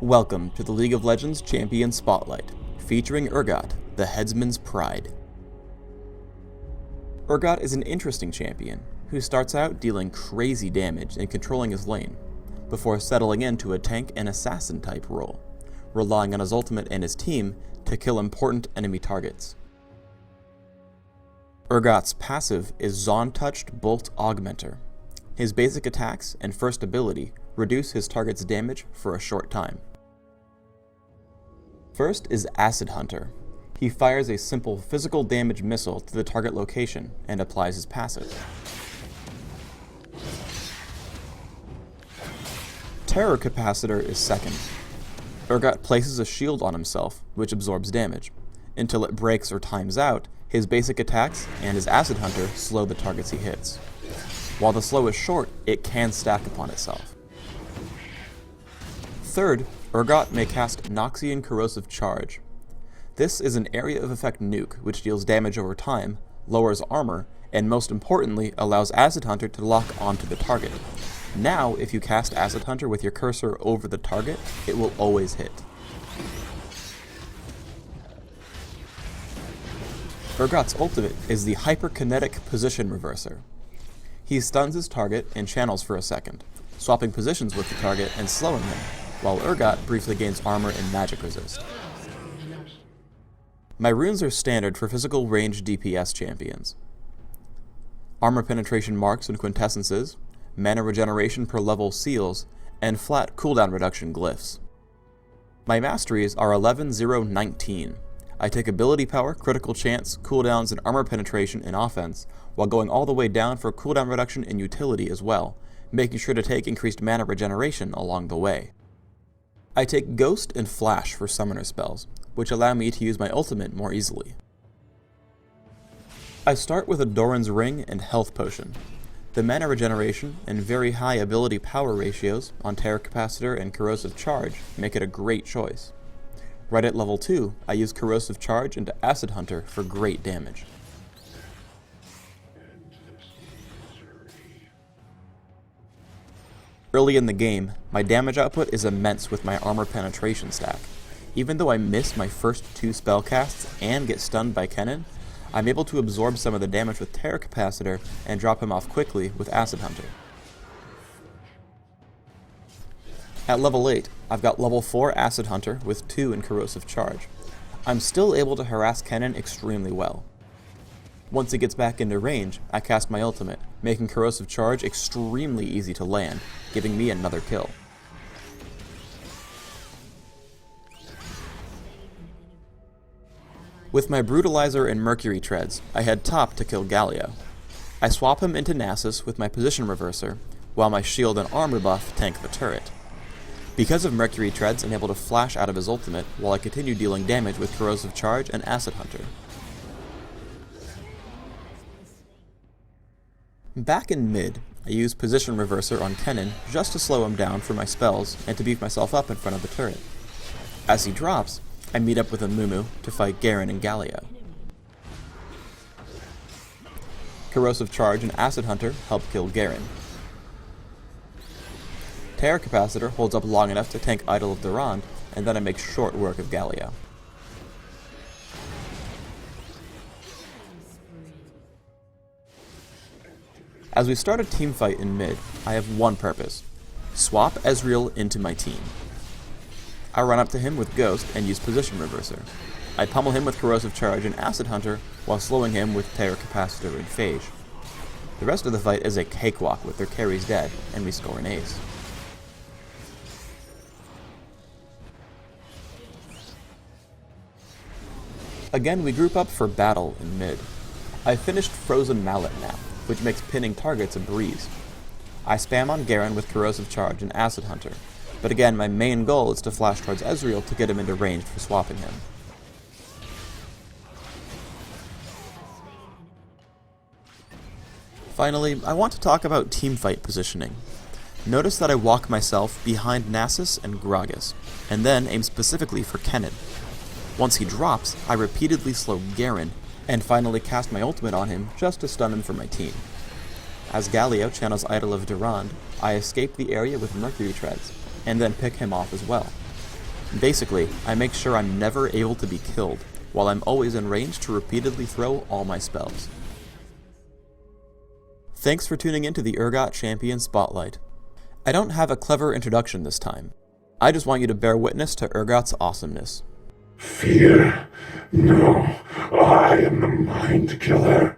Welcome to the League of Legends Champion Spotlight, featuring Urgot, the Headsman's Pride. Urgot is an interesting champion, who starts out dealing crazy damage and controlling his lane, before settling into a tank and assassin type role, relying on his ultimate and his team to kill important enemy targets. Urgot's passive is Zon-Touched Bolt Augmenter. His basic attacks and first ability reduce his target's damage for a short time. First is Acid Hunter. He fires a simple physical damage missile to the target location and applies his passive. Terror Capacitor is second. Urgot places a shield on himself, which absorbs damage. Until it breaks or times out, his basic attacks and his Acid Hunter slow the targets he hits. While the slow is short, it can stack upon itself. Third, Urgot may cast Noxian Corrosive Charge. This is an area of effect nuke which deals damage over time, lowers armor, and most importantly allows Acid Hunter to lock onto the target. Now, if you cast Acid Hunter with your cursor over the target, it will always hit. Urgot's ultimate is the Hyperkinetic Position Reverser. He stuns his target and channels for a second, swapping positions with the target and slowing him, while Urgot briefly gains armor and magic resist. My runes are standard for physical range DPS champions. Armor penetration marks and quintessences, mana regeneration per level seals, and flat cooldown reduction glyphs. My masteries are 11, 0, 19. I take ability power, critical chance, cooldowns, and armor penetration in offense, while going all the way down for cooldown reduction and utility as well, making sure to take increased mana regeneration along the way. I take Ghost and Flash for summoner spells, which allow me to use my ultimate more easily. I start with a Doran's Ring and Health Potion. The mana regeneration and very high ability power ratios on Terror Capacitor and Corrosive Charge make it a great choice. Right at level 2, I use Corrosive Charge into Acid Hunter for great damage. Early in the game, my damage output is immense with my armor penetration stack. Even though I miss my first 2 spell casts and get stunned by Kennen, I'm able to absorb some of the damage with Terror Capacitor and drop him off quickly with Acid Hunter. At level 8, I've got level 4 Acid Hunter with 2 in Corrosive Charge. I'm still able to harass Kennen extremely well. Once he gets back into range, I cast my ultimate, making Corrosive Charge extremely easy to land, giving me another kill. With my Brutalizer and Mercury Treads, I head top to kill Galio. I swap him into Nasus with my Position Reverser, while my shield and armor buff tank the turret. Because of Mercury Treads, I'm able to flash out of his ultimate, while I continue dealing damage with Corrosive Charge and Acid Hunter. Back in mid, I use Position Reverser on Kennen just to slow him down for my spells and to beef myself up in front of the turret. As he drops, I meet up with a Mumu to fight Garen and Galio. Corrosive Charge and Acid Hunter help kill Garen. Terror Capacitor holds up long enough to tank Idol of Durand, and then I make short work of Galio. As we start a teamfight in mid, I have one purpose: swap Ezreal into my team. I run up to him with Ghost and use Position Reverser. I pummel him with Corrosive Charge and Acid Hunter while slowing him with Terror Capacitor and Phage. The rest of the fight is a cakewalk with their carries dead, and we score an ace. Again, we group up for battle in mid. I finished Frozen Mallet now, which makes pinning targets a breeze. I spam on Garen with Corrosive Charge and Acid Hunter, but again my main goal is to flash towards Ezreal to get him into range for swapping him. Finally, I want to talk about teamfight positioning. Notice that I walk myself behind Nasus and Gragas, and then aim specifically for Kennen. Once he drops, I repeatedly slow Garen, and finally cast my ultimate on him just to stun him for my team. As Galio channels Idol of Durand, I escape the area with Mercury Treads, and then pick him off as well. Basically, I make sure I'm never able to be killed, while I'm always in range to repeatedly throw all my spells. Thanks for tuning in to the Urgot Champion Spotlight. I don't have a clever introduction this time. I just want you to bear witness to Urgot's awesomeness. Fear? No, I am the Mind Killer.